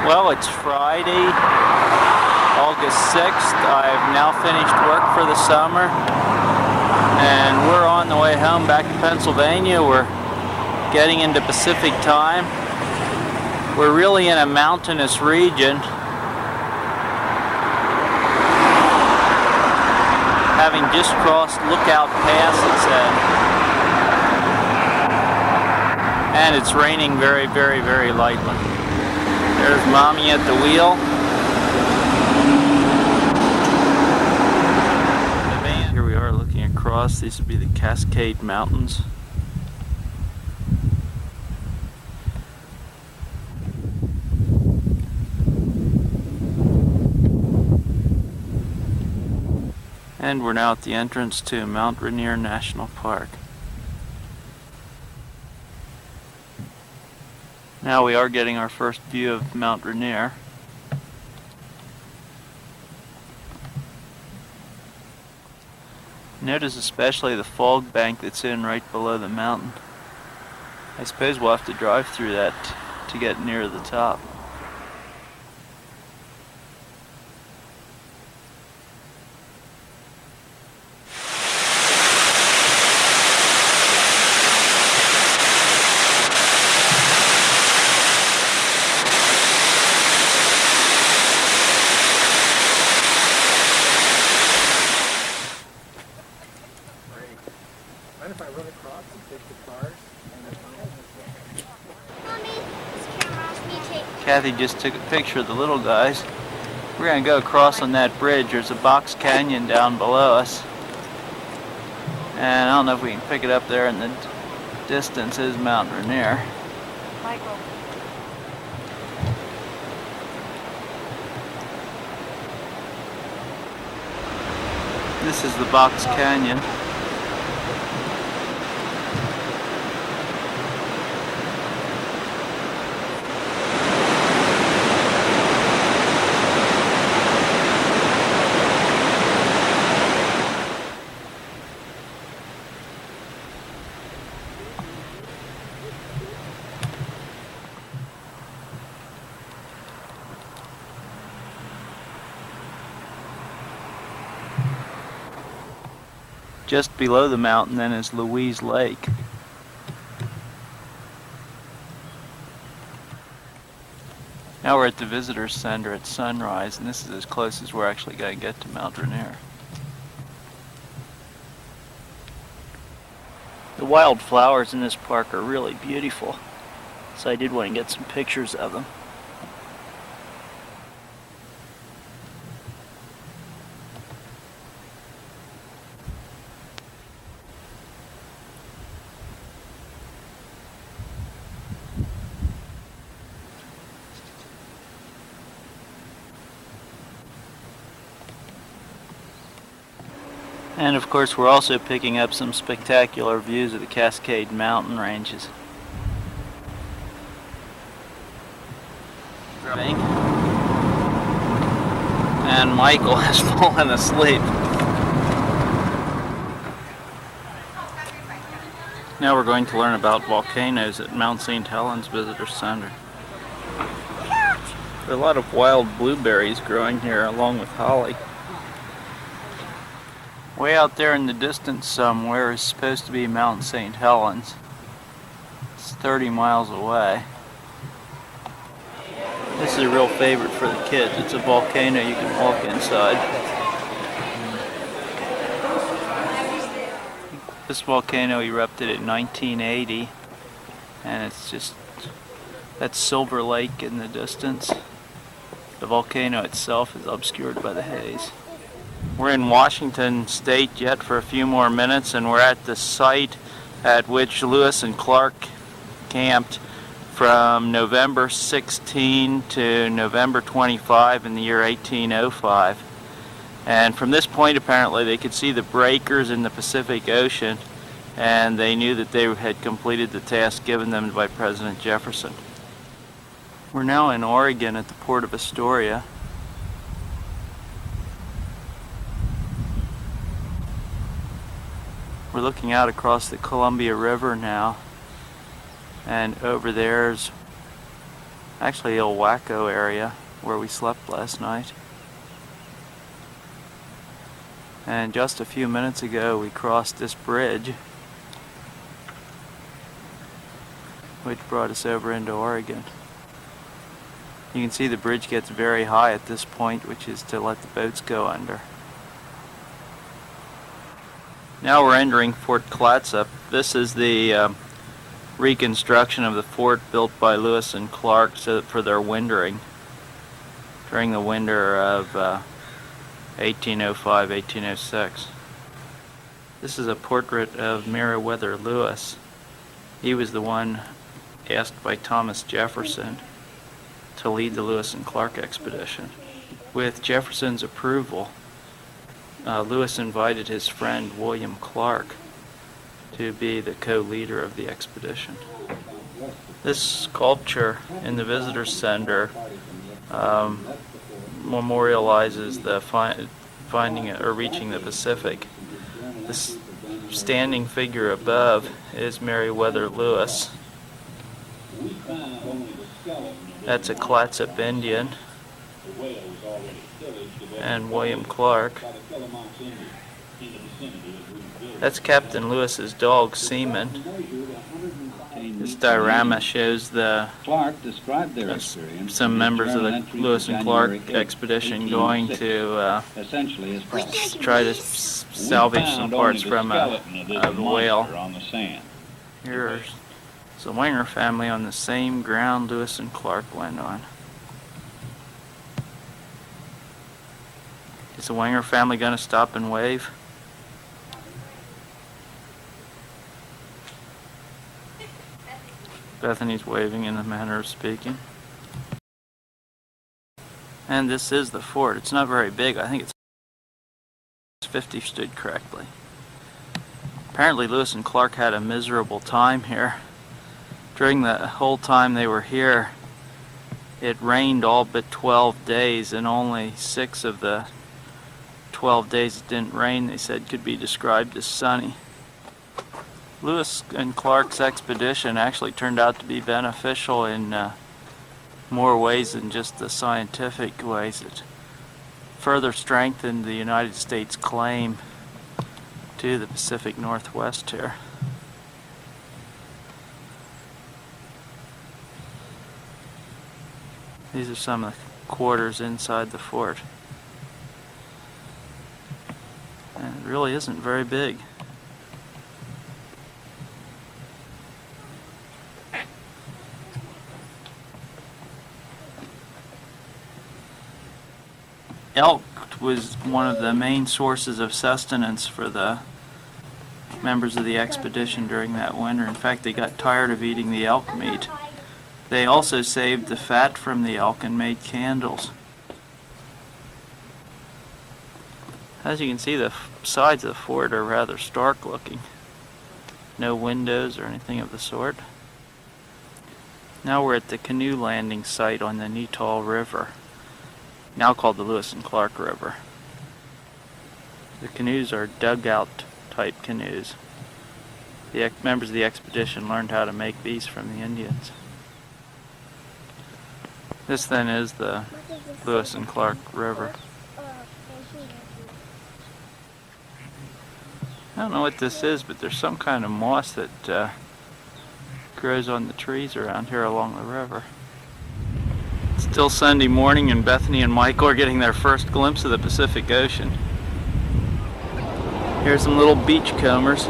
Well, it's Friday, August 6th. I've now finished work for the summer, and we're on the way home back to Pennsylvania. We're getting into Pacific time. We're really in a mountainous region, having just crossed Lookout Pass, it said. And it's raining very, very, very lightly. There's Mommy at the wheel. Here we are looking across. These would be the Cascade Mountains. And we're now at the entrance to Mount Rainier National Park. Now we are getting our first view of Mount Rainier. Notice especially the fog bank that's in right below the mountain. I suppose we'll have to drive through that to get near the top. Mind if I run across and take the cars? Mommy, this camera wants me to take. Kathy just took a picture of the little guys. We're going to go across on that bridge. There's a box canyon down below us. And I don't know if we can pick it up there in the distance is Mount Rainier. Michael. This is the box canyon. Just below the mountain then is Louise Lake. Now we're at the visitor center at sunrise, and this is as close as we're actually going to get to Mount Rainier. The wildflowers in this park are really beautiful, so I did want to get some pictures of them. And of course we're also picking up some spectacular views of the Cascade Mountain ranges. And Michael has fallen asleep. Now we're going to learn about volcanoes at Mount St. Helens Visitor Center. There are a lot of wild blueberries growing here along with holly. Way out there in the distance somewhere is supposed to be Mount St. Helens. It's 30 miles away. This is a real favorite for the kids. It's a volcano you can walk inside. This volcano erupted in 1980, and it's just, that's Silver Lake in the distance. The volcano itself is obscured by the haze. We're in Washington State yet for a few more minutes, and we're at the site at which Lewis and Clark camped from November 16 to November 25 in the year 1805. And from this point apparently they could see the breakers in the Pacific Ocean, and they knew that they had completed the task given them by President Jefferson. We're now in Oregon at the Port of Astoria. We're looking out across the Columbia River now, and over there's Actually, Ilwaco area where we slept last night. And just a few minutes ago we crossed this bridge, which brought us over into Oregon. You can see the bridge gets very high at this point, which is to let the boats go under. Now we're entering Fort Clatsop. This is the reconstruction of the fort built by Lewis and Clark for their wintering during the winter of 1805-1806. This is a portrait of Meriwether Lewis. He was the one asked by Thomas Jefferson to lead the Lewis and Clark expedition. With Jefferson's approval, Lewis invited his friend William Clark to be the co-leader of the expedition. This sculpture in the visitor center memorializes the finding or reaching the Pacific. This standing figure above is Meriwether Lewis. That's a Clatsop Indian. And William Clark. That's Captain Lewis's dog, Seaman. This diorama shows Clark described their experience. Some members of the Lewis and Clark expedition going to essentially as try to salvage some parts from a whale. On the sand. Here's the Wenger family on the same ground Lewis and Clark went on. Is the Wenger family going to stop and wave? Bethany's waving in a manner of speaking. And this is the fort. It's not very big. I think it's 50 stood correctly. Apparently Lewis and Clark had a miserable time here. During the whole time they were here, it rained all but 12 days, and only 6 of the 12 days it didn't rain, they said, could be described as sunny. Lewis and Clark's expedition actually turned out to be beneficial in more ways than just the scientific ways. It further strengthened the United States claim to the Pacific Northwest here. These are some of the quarters inside the fort. And it really isn't very big. Elk was one of the main sources of sustenance for the members of the expedition during that winter. In fact, they got tired of eating the elk meat. They also saved the fat from the elk and made candles. As you can see, the sides of the fort are rather stark looking. No windows or anything of the sort. Now we're at the canoe landing site on the Netall River, now called the Lewis and Clark River. The canoes are dugout type canoes. The members of the expedition learned how to make these from the Indians. This then is the Lewis and Clark River. I don't know what this is, but there's some kind of moss that grows on the trees around here along the river. It's still Sunday morning, and Bethany and Michael are getting their first glimpse of the Pacific Ocean. Here's some little beachcombers.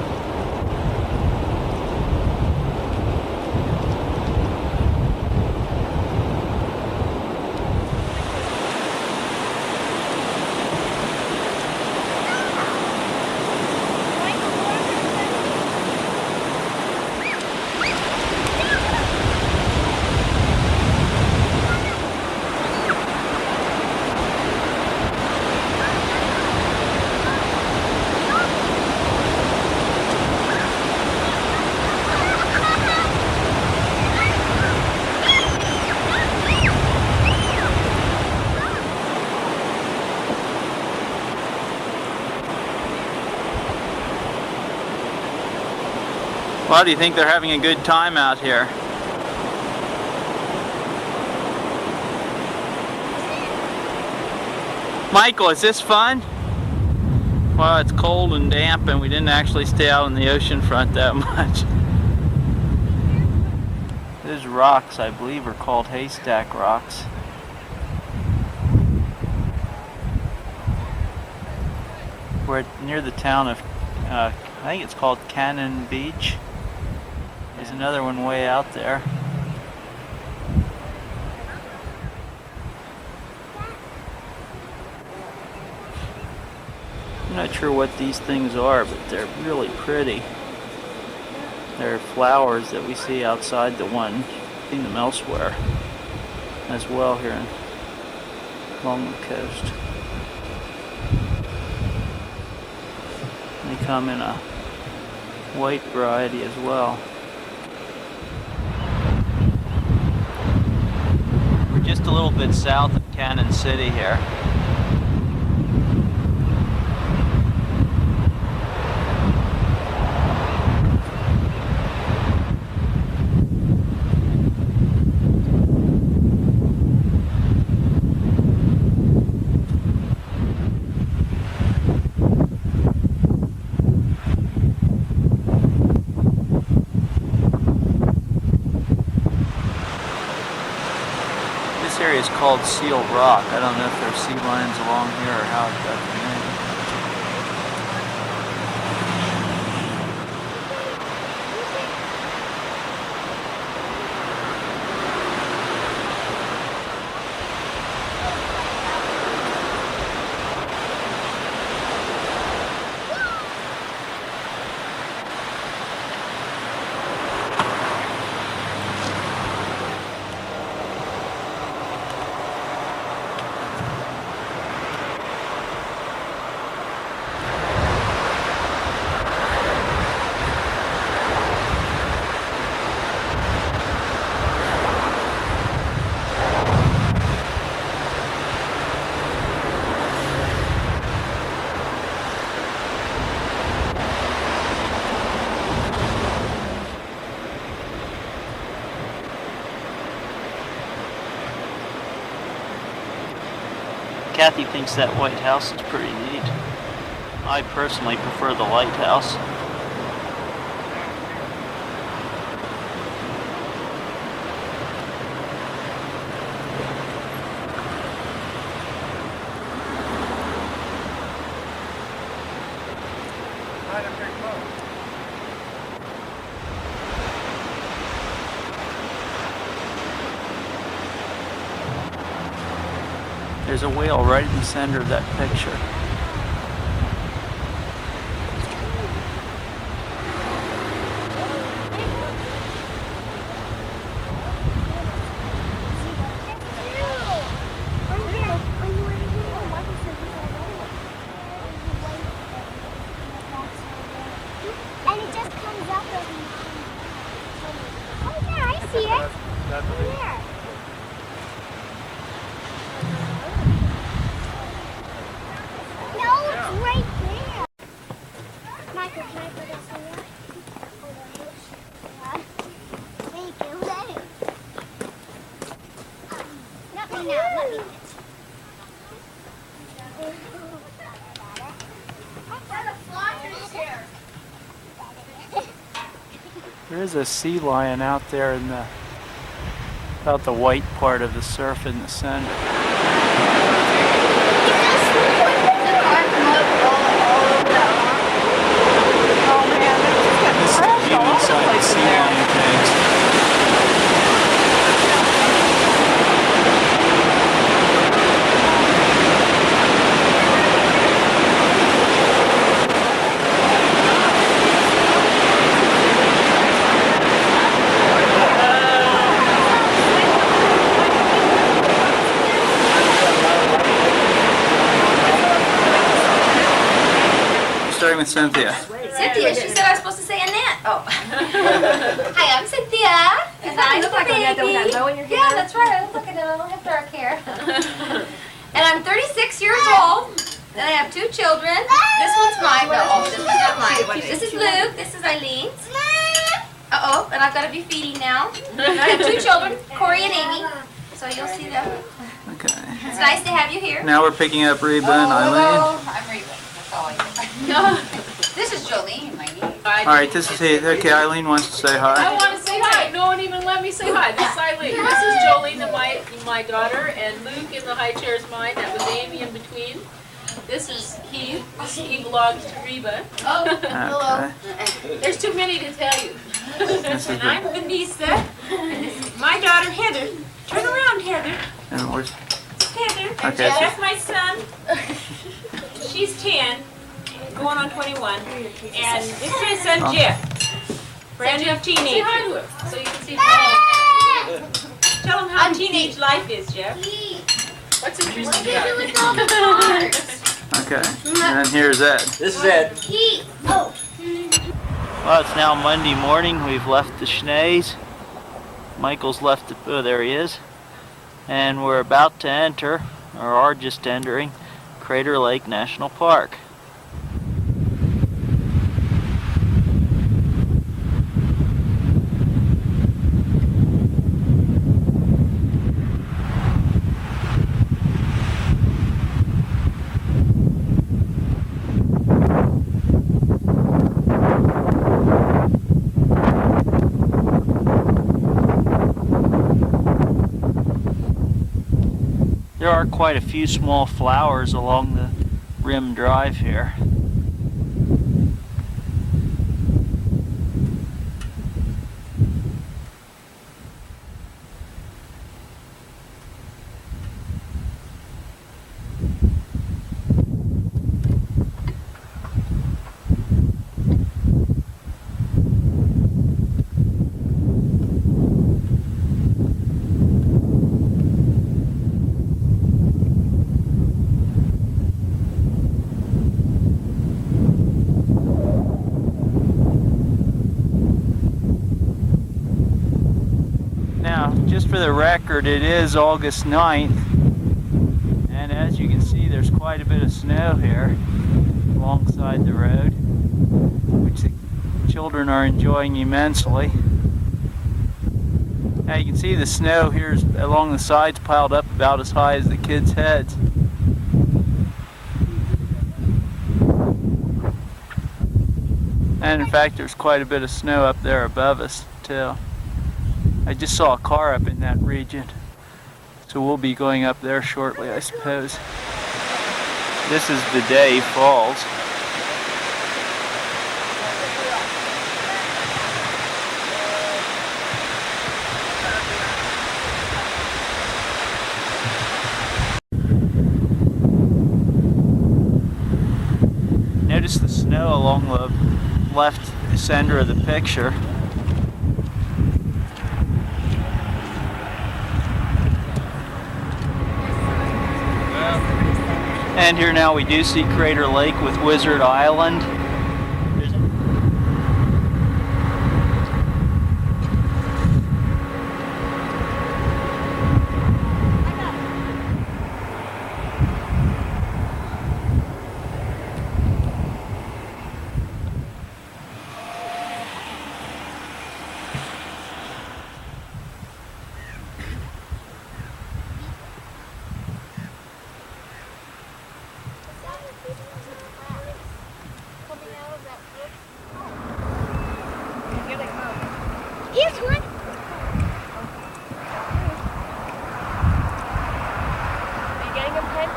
Well, do you think they're having a good time out here? Michael, is this fun? Well, it's cold and damp and we didn't actually stay out on the ocean front that much. These rocks, I believe, are called haystack rocks. We're near the town of, I think it's called Cannon Beach. There's another one way out there. I'm not sure what these things are, but they're really pretty. They're flowers that we see outside the one. I've seen them elsewhere as well here along the coast. They come in a white variety as well. We're just a little bit south of Cannon City here. This area is called Seal Rock. I don't know if there's sea lions along here or how it got the name. Kathy thinks that White House is pretty neat. I personally prefer the lighthouse. Right up here close. There's a whale right in the center of that picture. And it just comes up every time. Oh yeah, I see it. That's Here. No, it's right there. Michael, can I put this here? Thank you. Not me now. Let me. There is a sea lion out there in the about the white part of the surf in the center. This is the view inside the sea lion cage. Starting with Cynthia. Cynthia, she said I was supposed to say Annette. Oh. Hi, I'm Cynthia. And I'm look like Annette with that bow in your hair. Yeah, that's right. I look like Annette. I don't have dark hair. And I'm 36 years old. And I have 2 children. This one's mine. No, this one's not mine. This is Luke. This is Eileen's. Uh-oh, and I've got to be feeding now. And I have 2 children, Corey and Amy. So you'll see them. Okay. It's nice to have you here. Now we're picking up Reba and Eileen. Oh, I'm Reba. That's all I do. This is Jolene, my niece. Alright, this is Heath. Okay, Eileen wants to say I hi. want to say hi. No one even let me say hi. This is Eileen. This is Jolene, my daughter, and Luke in the high chair is mine. That was Amy in between. This is Heath. He belongs to Reba. Okay. There's too many to tell you. This is And I'm Vanessa, and this is my daughter Heather. Turn around, Heather. and where's, Heather. Okay. That's my son. She's 10, going on 21. And this is my son Jeff. Brand new Say teenager. hi to her so you can see. Tell him how teenage life is, Jeff. What's interesting about it? okay. And here's Ed. This is Ed. Well, it's now Monday morning. We've left the Schnees. Michael's left the, oh, there he is. And we're about to enter, or are just entering, Crater Lake National Park. There are quite a few small flowers along the rim drive here. Now, just for the record, it is August 9th, and as you can see, there's quite a bit of snow here alongside the road, which the children are enjoying immensely. Now you can see the snow here is along the sides piled up about as high as the kids' heads. And in fact, there's quite a bit of snow up there above us, too. I just saw a car up in that region, so we'll be going up there shortly, I suppose. This is the Day Falls. Notice the snow along the left center of the picture. And here now we do see Crater Lake with Wizard Island. Here's one. Are you getting them, Ken?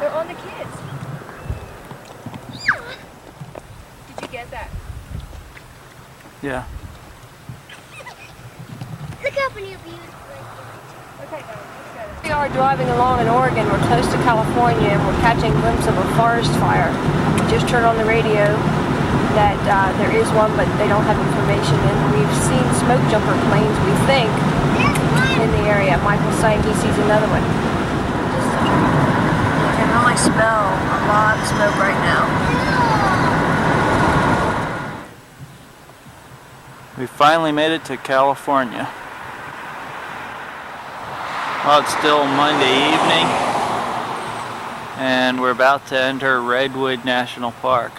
They're on the kids. Did you get that? Yeah. Look how many of you. Okay, guys, let's go. We are driving along in Oregon. We're close to California, and we're catching a glimpse of a forest fire. We just heard on the radio that there is one, but they don't have information. And we've seen smoke jumper planes, we think, in the area. Michael's saying he sees another one. You can really smell a lot of smoke right now. We finally made it to California. Well, it's still Monday evening, and we're about to enter Redwood National Park.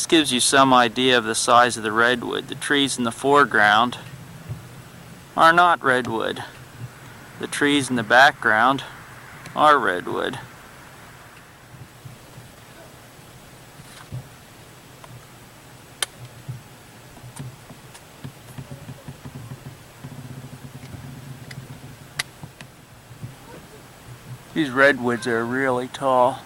This gives you some idea of the size of the redwood. The trees in the foreground are not redwood. The trees in the background are redwood. These redwoods are really tall.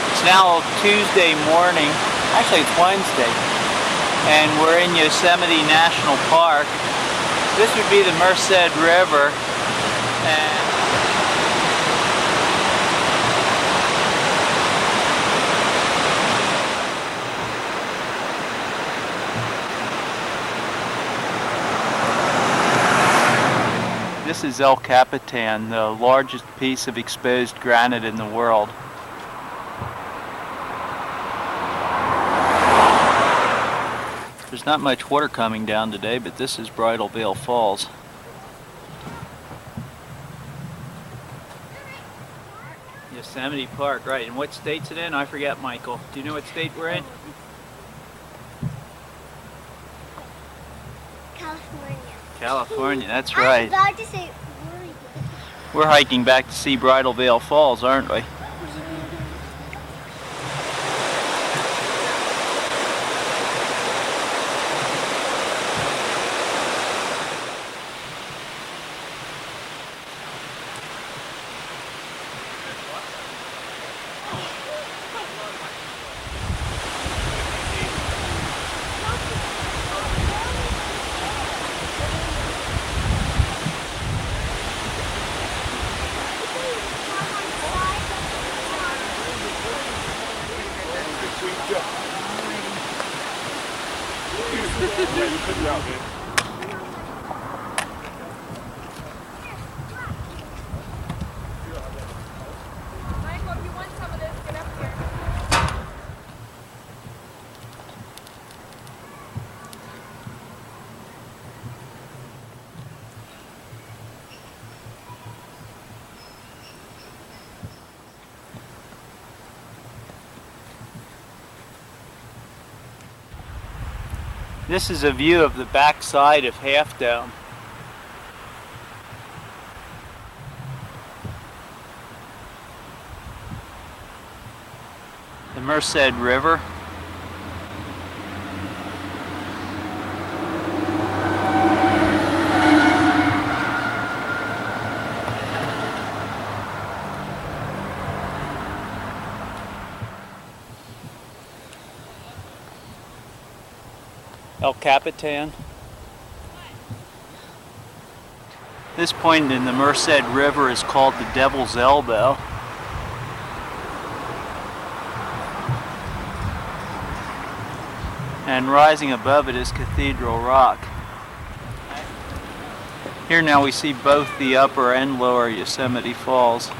It's now Tuesday morning, actually it's Wednesday, and we're in Yosemite National Park. This would be the Merced River, and this is El Capitan, the largest piece of exposed granite in the world. There's not much water coming down today, but this is Bridal Veil Falls. Yosemite Park, right. And what state's it in? I forget, Michael. Do you know what state we're in? California. California, that's I was right. about to say Oregon. We're hiking back to see Bridal Veil Falls, aren't we? Michael, if you want some of this, get up here. This is a view of the backside of Half Dome. The Merced River. El Capitan. This point in the Merced River is called the Devil's Elbow. And rising above it is Cathedral Rock. Here now we see both the upper and lower Yosemite Falls.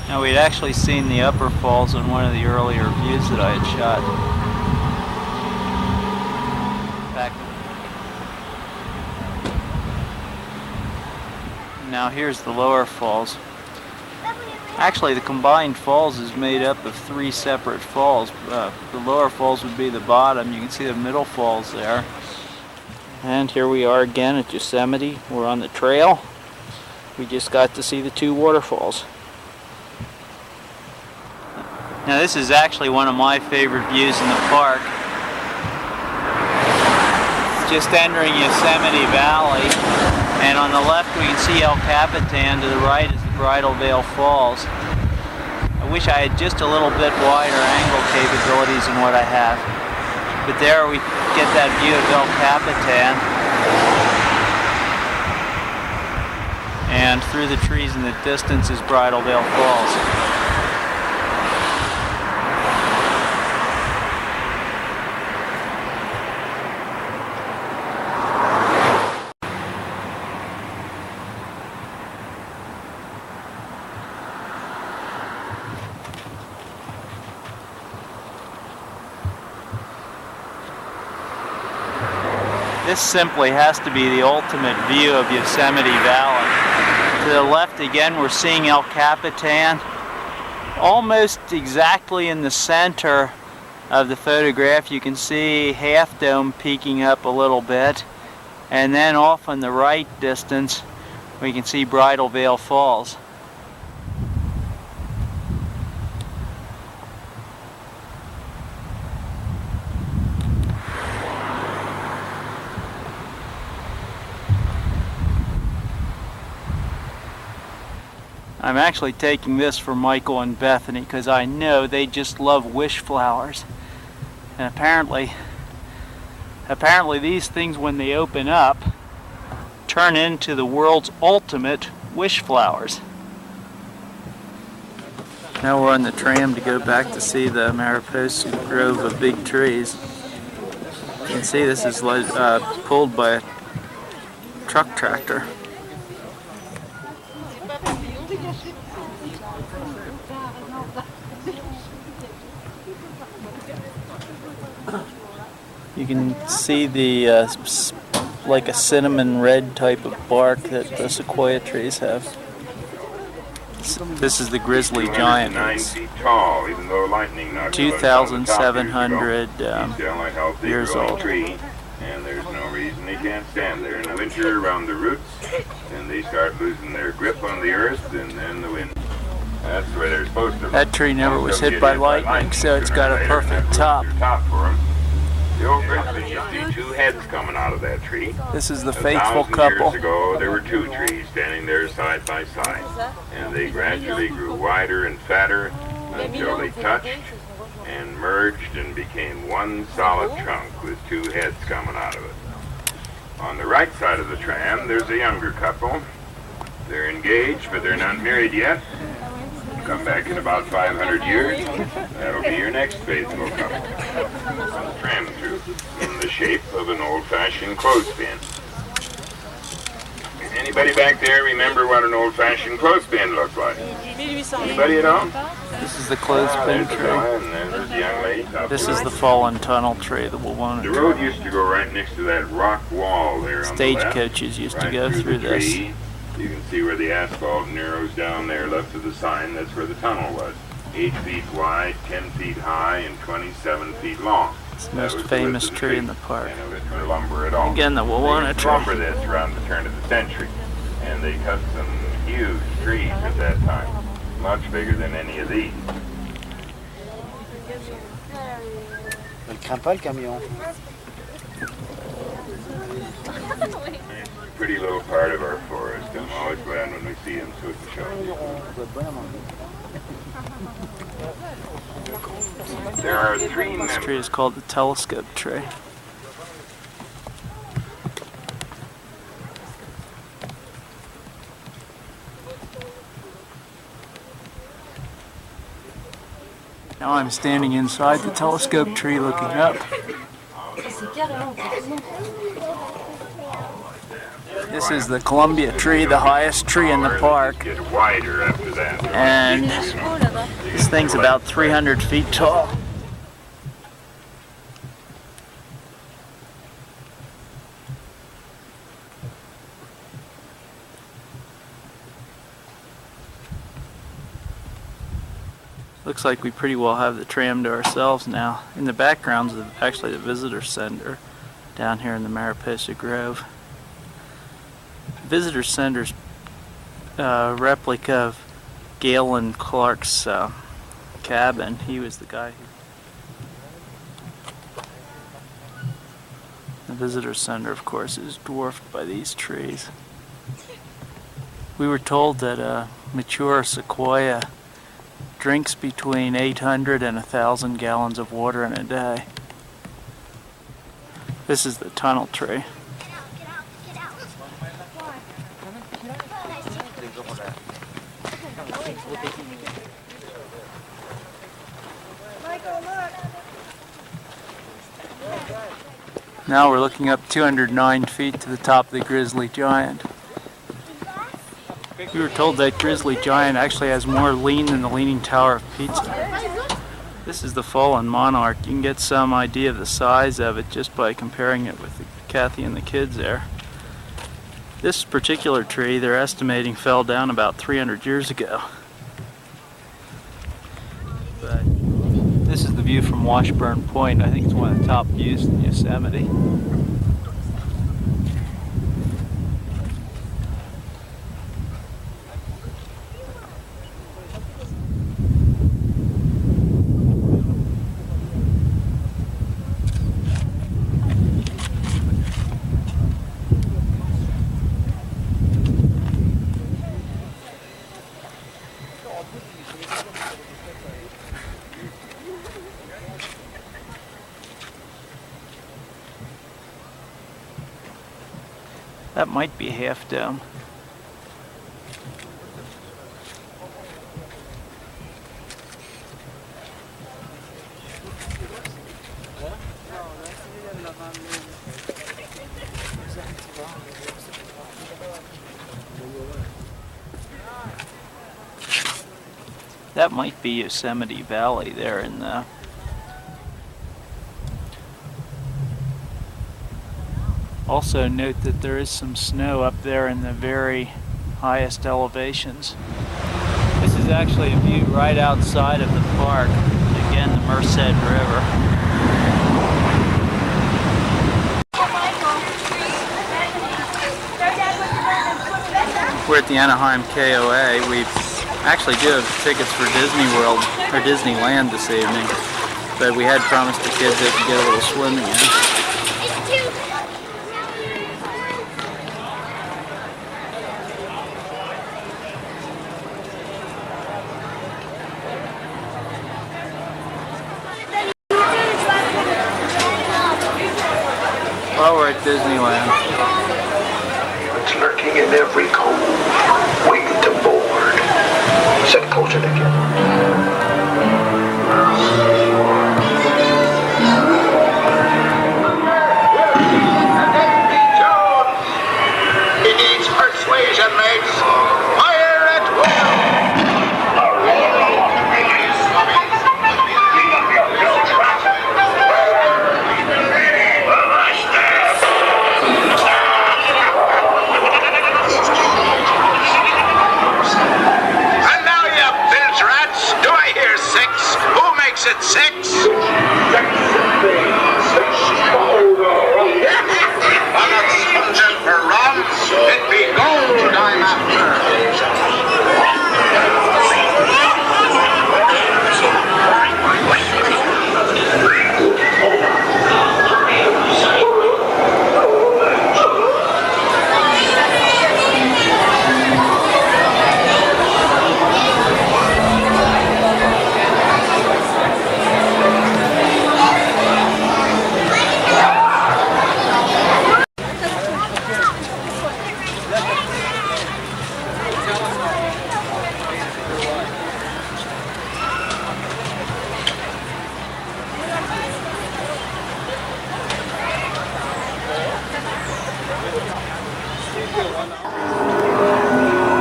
Now we'd actually seen the upper falls in one of the earlier views that I had shot. Back. Now here's the lower falls. Actually the combined falls is made up of three separate falls. The lower falls would be the bottom. You can see the middle falls there. And here we are again at Yosemite. We're on the trail. We just got to see the two waterfalls. Now this is actually one of my favorite views in the park. Just entering Yosemite Valley, and on the left we can see El Capitan, to the right is the Bridal Veil Falls. I wish I had just a little bit wider angle capabilities than what I have. But there we get that view of El Capitan. and through the trees in the distance is Bridal Veil Falls. This simply has to be the ultimate view of Yosemite Valley. To the left again we're seeing El Capitan, almost exactly in the center of the photograph. You can see Half Dome peeking up a little bit, and then off on the right distance we can see Bridal Veil Falls. I'm actually taking this for Michael and Bethany because I know they just love wish flowers. And apparently these things, when they open up, turn into the world's ultimate wish flowers. Now we're on the tram to go back to see the Mariposa Grove of big trees. You can see this is pulled by a truck tractor. You can see the like a cinnamon red type of bark that the sequoia trees have. This is the grizzly giant. It's 2,700 years old. And there's no reason they can't stand there in the winter around the roots, and they start losing their grip on the earth, and then the wind. That's the way they're supposed to. That tree never was hit by lightning, so it's got a perfect top. The old grizzly used to see two heads coming out of that tree. This is the faithful couple. Years ago, there were two trees standing there side by side, and they gradually grew wider and fatter until they touched and merged and became one solid trunk with two heads coming out of it. On the right side of the tram, there's a younger couple. They're engaged, but they're not married yet. Come back in about 500 years, that'll be your next faithful couple. Tram through in the shape of an old-fashioned clothespin. Anybody back there remember what an old-fashioned clothespin looked like? Anybody at all? This is the clothespin tree. There's the young lady. This is the fallen tunnel tree that we'll want to. The road used to go right next to that rock wall there on the left. Stagecoaches used to go through this. You can see where the asphalt narrows down there left of the sign. That's where the tunnel was. 8 feet wide, 10 feet high, and 27 feet long. It's the most famous tree in the park. And it was lumber at all. Again, the Wawona tree. Lumber that's around the turn of the century. And they cut some huge trees at that time. Much bigger than any of these. Elle craint pas le camion. Pretty little part of our forest. I'm always glad when we see them, so we can show them. There are three members. This tree is called the telescope tree. Now I'm standing inside the telescope tree looking up. This is the Columbia tree, the highest tree in the park. Get wider after that. And this thing's about 300 feet tall. Looks like we pretty well have the tram to ourselves now. In the background's actually the visitor center down here in the Mariposa Grove. Visitor Center's replica of Galen Clark's cabin. He was the guy who... The visitor center, of course, is dwarfed by these trees. We were told that a mature sequoia drinks between 800 and 1,000 gallons of water in a day. This is the tunnel tree. Now we're looking up 209 feet to the top of the Grizzly Giant. We were told that Grizzly Giant actually has more lean than the Leaning Tower of Pizza. This is the fallen monarch. You can get some idea of the size of it just by comparing it with Kathy and the kids there. This particular tree, they're estimating, fell down about 300 years ago. But this is the view from Washburn Point. I think it's one of the top views in Yosemite. That might be Half Dome. That might be Yosemite Valley there in the Also note that there is some snow up there in the very highest elevations. This is actually a view right outside of the park. Again, the Merced River. We're at the Anaheim KOA. We actually do have tickets for Disney World or Disneyland this evening, but we had promised the kids they could get a little swimming in. While we're at Disneyland. It's lurking in every cove, waiting to board. Set closer together. He needs persuasion, mates. Fire at will. At 6. I'm not sponging for rum. It be gold I'm after.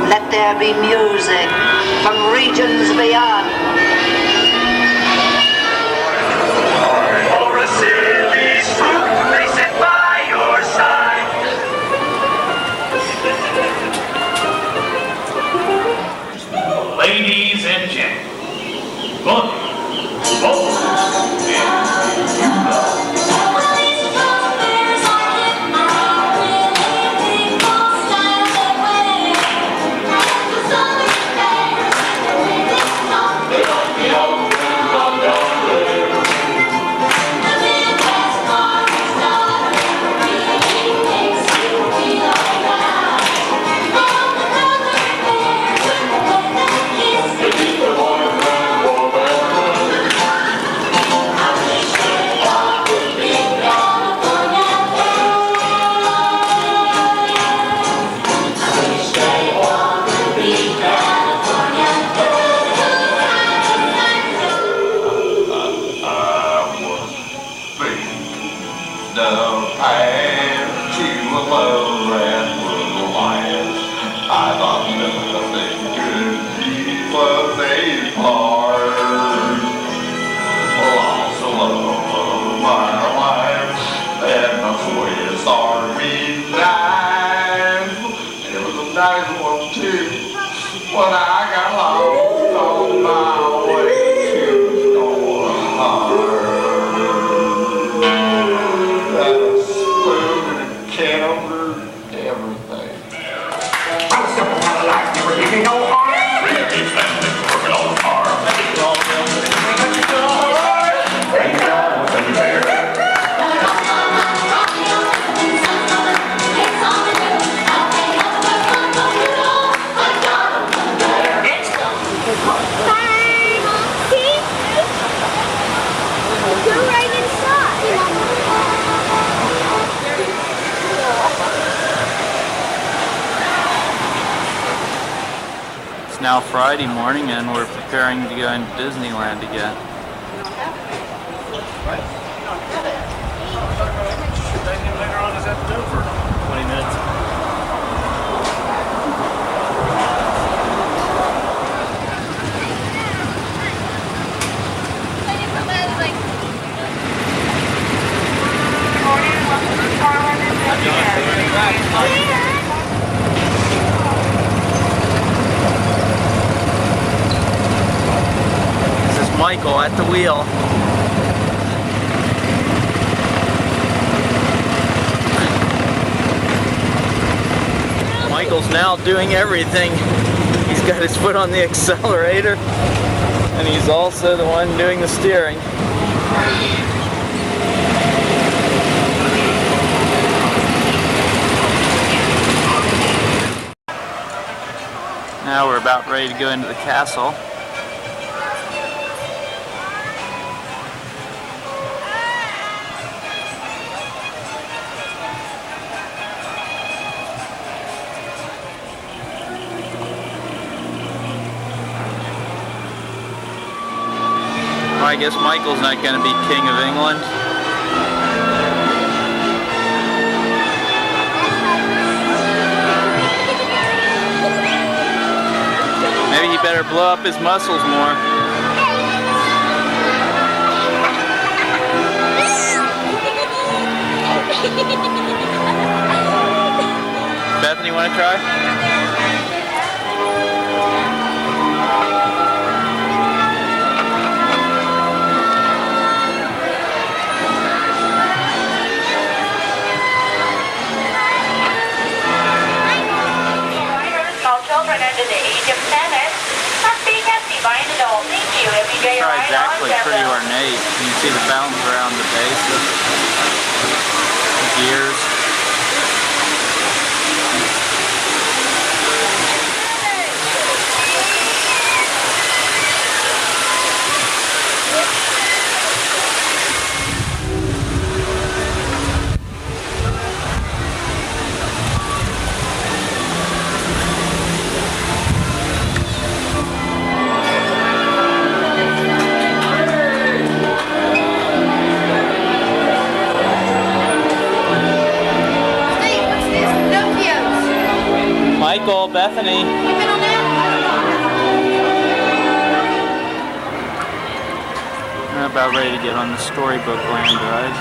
Let there be music from regions beyond. For a silly spook, they sit by your side. Ladies and gentlemen, both, and you know. the past, you will love that will last. I thought nothing could keep us apart. Lost the love of my life, and the Swiss Army knife. It was a nice one too, when I got lost on my way to North. That spoon and camera, everything. I was simple kind of life, never did me no harm. Working on the farm. Thank God was in there. Go right inside. It's now Friday morning and we're preparing to go into Disneyland again. Later on this afternoon for 20 minutes. This is Michael at the wheel. Michael's now doing everything. He's got his foot on the accelerator and he's also the one doing the steering. Now we're about ready to go into the castle. Well, I guess Michael's not going to be King of England. Maybe he better blow up his muscles more. Bethany, want to try? Children under the age of 7 must be tested by an adult. Thank you. Every day It's actually pretty ornate. You can see the fountains around the base of the gears. Michael, Bethany. We're about ready to get on the Storybook Land ride.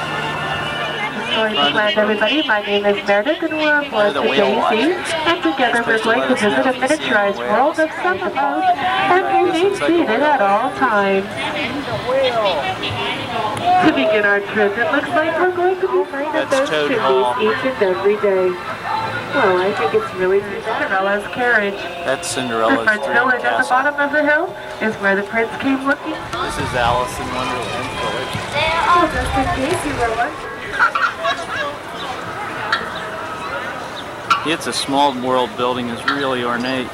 Storybook Land, everybody. My name is Meredith, and we're on board the Daisy. And together we're going to visit a miniaturized world of Summer Boat and remain seated at all times. To begin our trip, it looks like we're going to be finding those chimneys each and every day. Well, I think it's really Cinderella's carriage. That's Cinderella's The French dream village at the castle. bottom of the hill is where the prince came looking. This is Alice in Wonderland village. Oh, just in case you were wondering. It's a small world building is really ornate.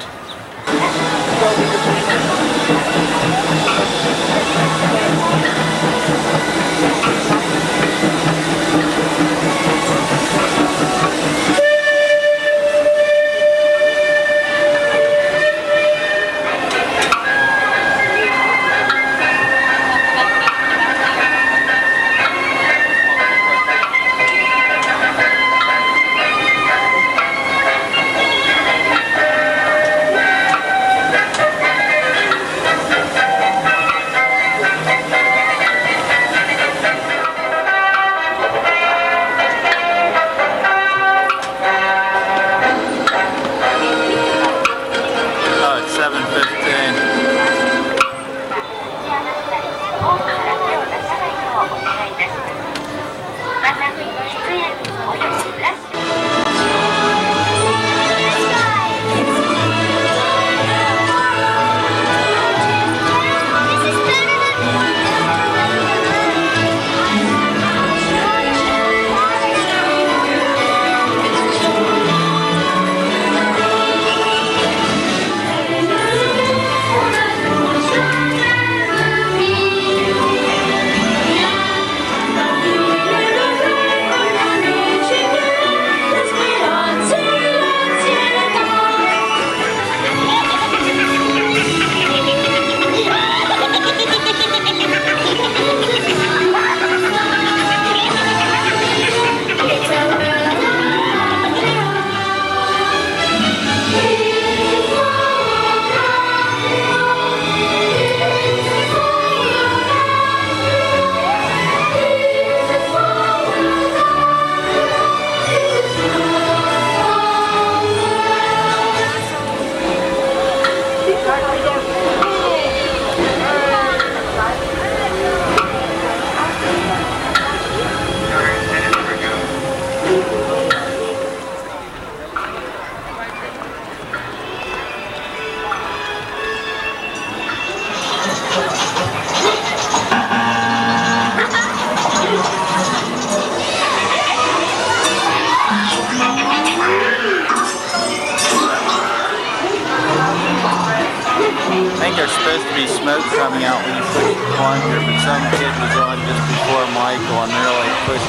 supposed to be smoke coming out when you push the plunger, but some kid was on just before Michael and really pushed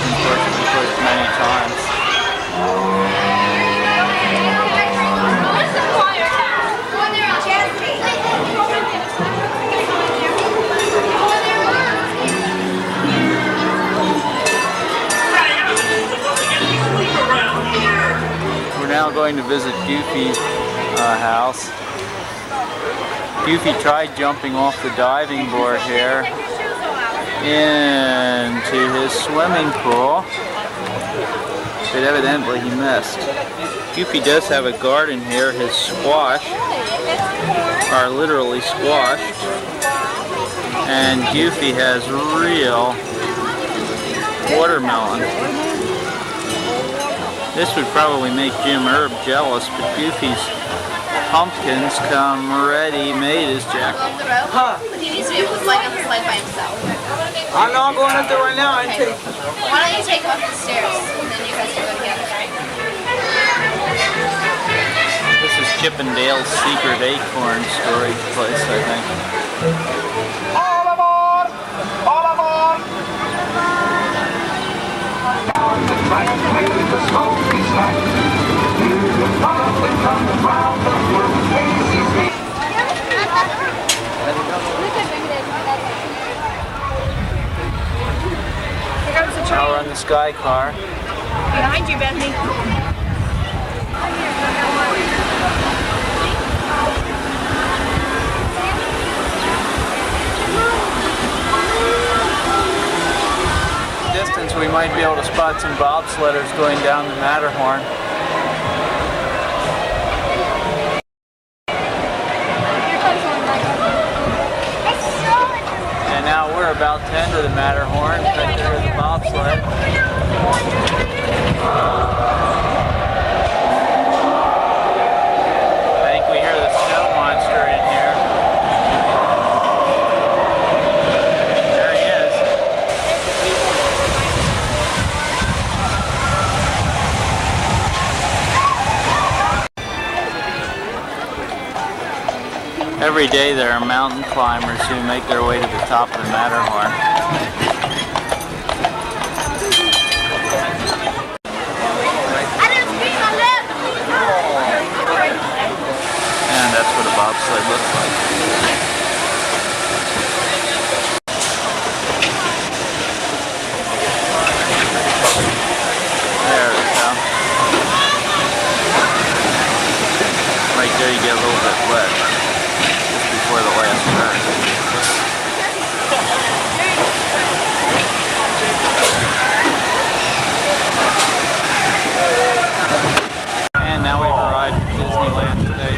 many times. We're now going to visit Goofy's house. Goofy tried jumping off the diving board here into his swimming pool, but evidently he missed. Goofy does have a garden here. His squash are literally squashed, and Goofy has real watermelon. This would probably make Jim Herb jealous, but Goofy's pumpkins come ready-made as Jack. Huh? He needs to be able to slide on the sled by himself. I'm not going up there right now. I take. Why don't you take him up the stairs, and then you guys can go together. This is Chip and Dale's secret acorn storage place, I think. All aboard! All aboard! Now we're on the Sky Car. Behind you, Bethany. Distance, we might be able to spot some bobsledders going down the Matterhorn. And now we're about to enter the Matterhorn. Right there is the bobsled. I think we hear the snow monster in here. There he is. Every day there are mountain climbers who make their way to the top of the Matterhorn. And that's what a bobsled looks like. There we go. Right there you get a little bit wet just before the last turn. And now we've arrived at Disneyland today.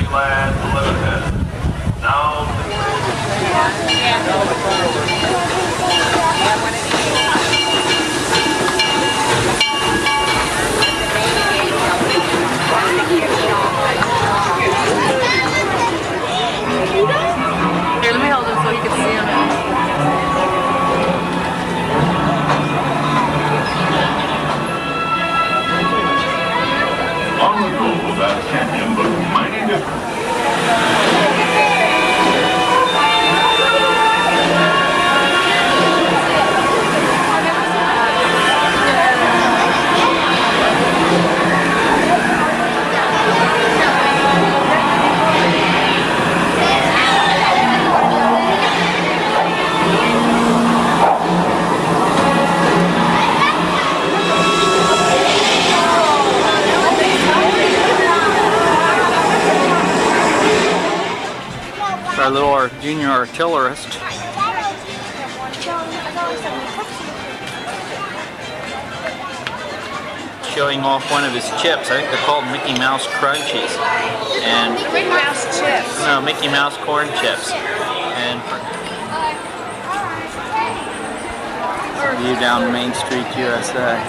Here, let me hold him so you can see him. On the go, that canyon looked mighty different. Our little junior artillerist. Showing off one of his chips. I think they're called Mickey Mouse Crunchies. And Mickey Mouse chips. No, Mickey Mouse corn chips. And view down Main Street, USA.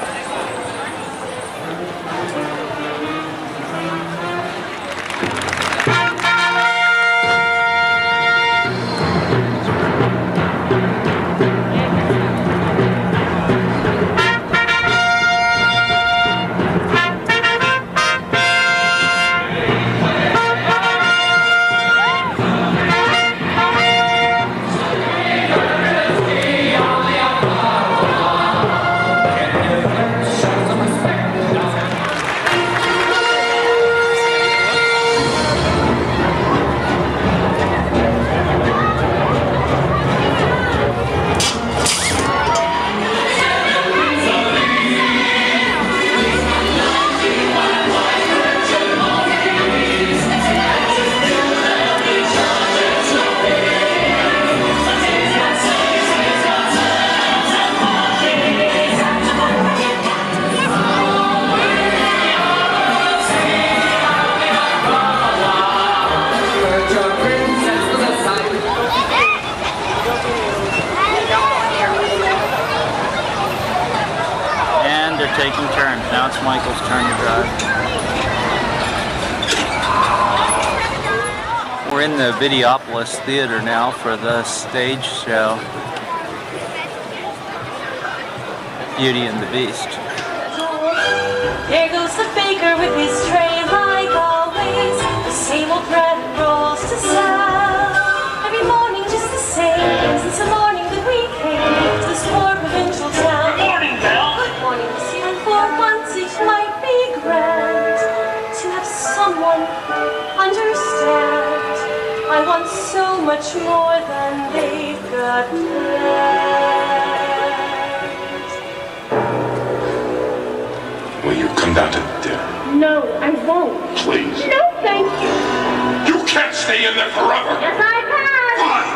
they're taking turns. Now it's Michael's turn to drive. We're in the Videopolis Theater now for the stage show, Beauty and the Beast. There goes the baker with his tray, like always. The same old bread and rolls to sell. Every morning just the same, since the morning that we came to this poor provincial town. Good morning, Belle. Good morning, monsieur. And for once it might be grand to have someone understand. I want so much more than they've got planned. Will you come down to dinner? No, I won't. Please. No, thank you. You can't stay in there forever. Yes, I can. Fine.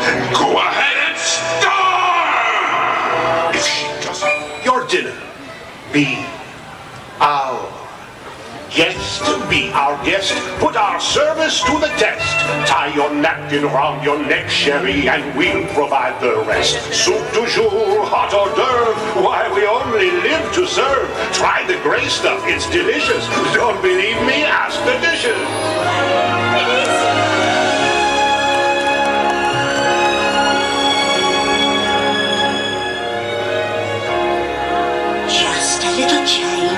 Then go ahead and starve! If she doesn't, your dinner be our guest. Be our guest. Put our service to the test. Tie your napkin around your neck, Sherry, and we'll provide the rest. Soup du jour, hot hors d'oeuvre. Why, we only live to serve. Try the gray stuff. It's delicious. Don't believe me? Ask the dishes. Just a little change.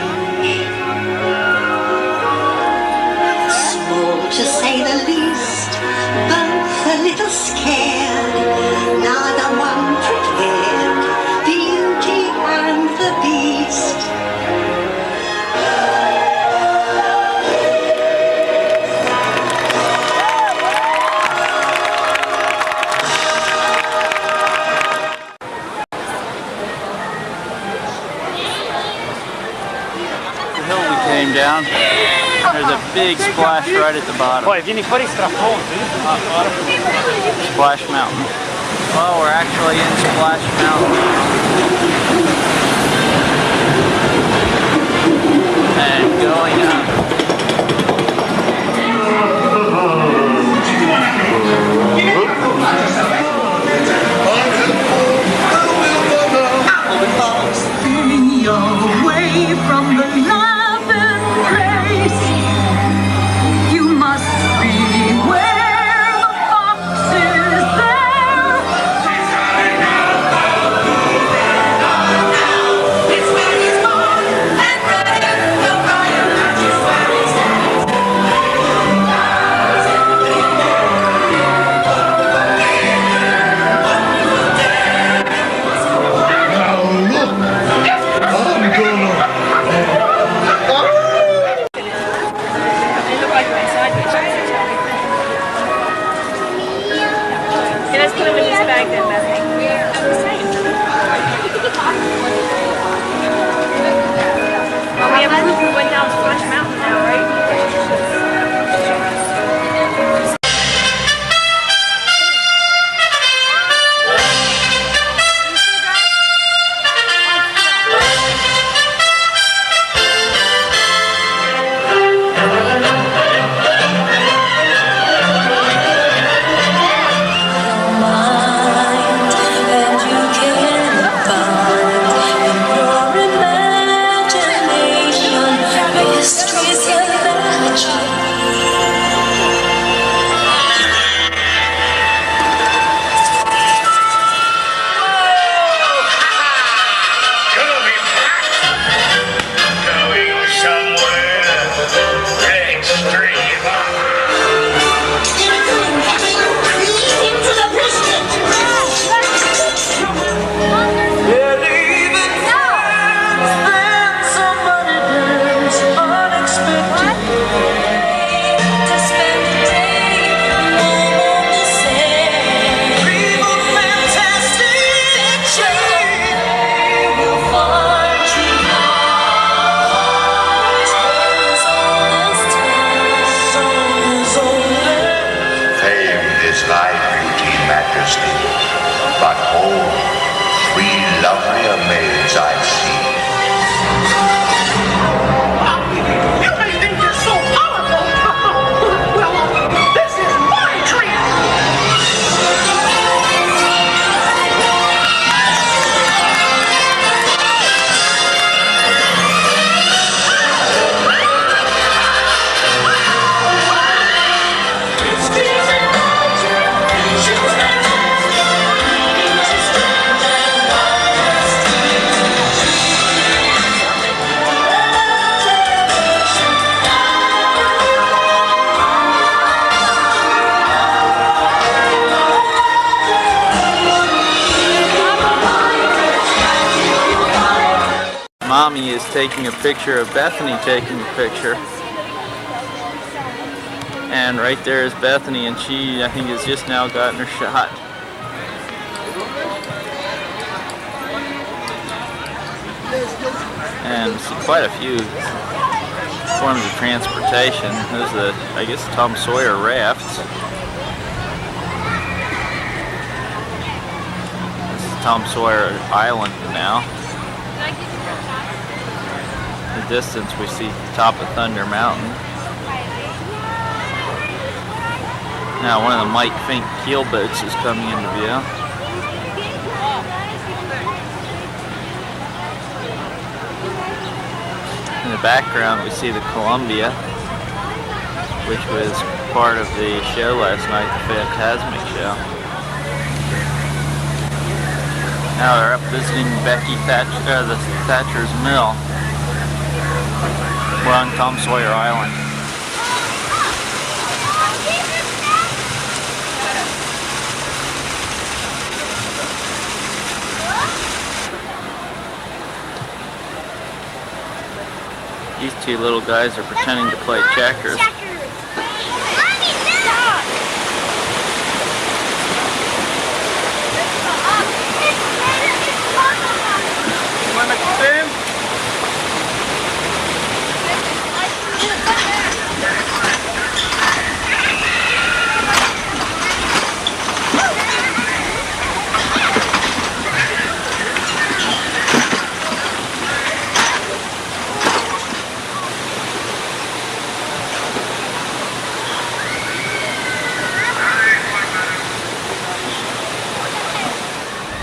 Small to say the least, both a little scared, neither one prepared, Beauty and the Beast. The hill we came down, there's a big splash right at the bottom. Poi vieni fuori strafonti. Splash Mountain. Well, we're actually in Splash Mountain now. And going up. Away from the love and grace, you must beware the fox is there. Mommy is taking a picture of Bethany taking a picture. And right there is Bethany, and she, I think, has just now gotten her shot. And see quite a few forms of transportation. There's the, I guess, Tom Sawyer rafts. This is Tom Sawyer Island now. In the distance we see the top of Thunder Mountain. Now one of the Mike Fink keel boats is coming into view. In the background we see the Columbia, which was part of the show last night, the Fantasmic show. Now they're up visiting Becky Thatcher, the Thatcher's Mill. We're on Tom Sawyer Island. These two little guys are pretending to play checkers.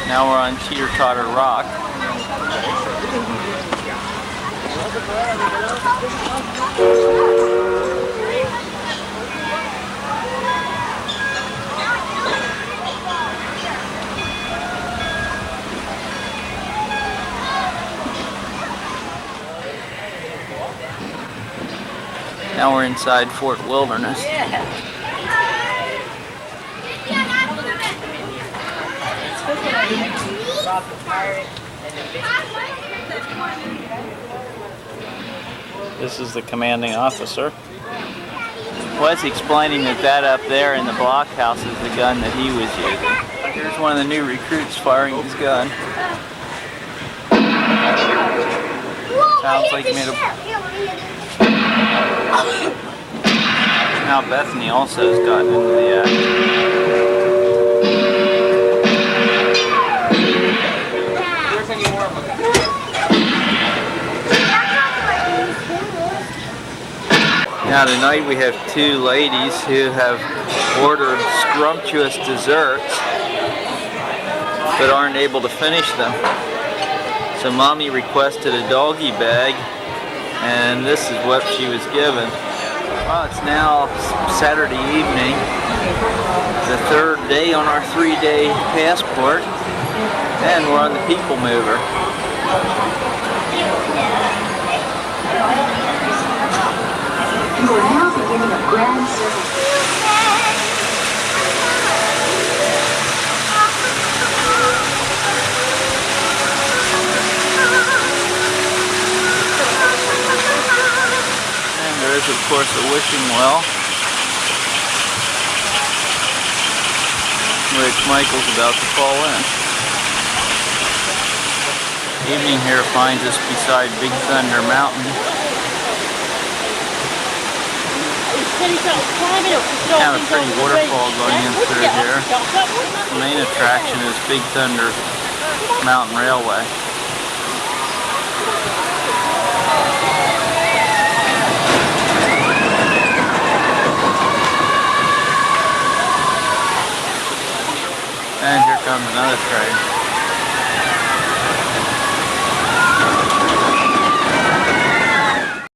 Now we're on Teeter Totter Rock. Now we're inside Fort Wilderness. This is the commanding officer. Was explaining that up there in the blockhouse is the gun that he was using. Here's one of the new recruits firing his gun. Sounds like he made a... Now Bethany also has gotten into the act. Now tonight we have two ladies who have ordered scrumptious desserts but aren't able to finish them. So Mommy requested a doggy bag, and this is what she was given. Well, it's now Saturday evening, the third day on our 3-day passport, and we're on the People Mover. You are now beginning a grand circle. And there is, of course, a wishing well, which Michael's about to fall in. Evening here finds us beside Big Thunder Mountain. Kind of a pretty waterfall going in through here. The main attraction is Big Thunder Mountain Railway. And here comes another train.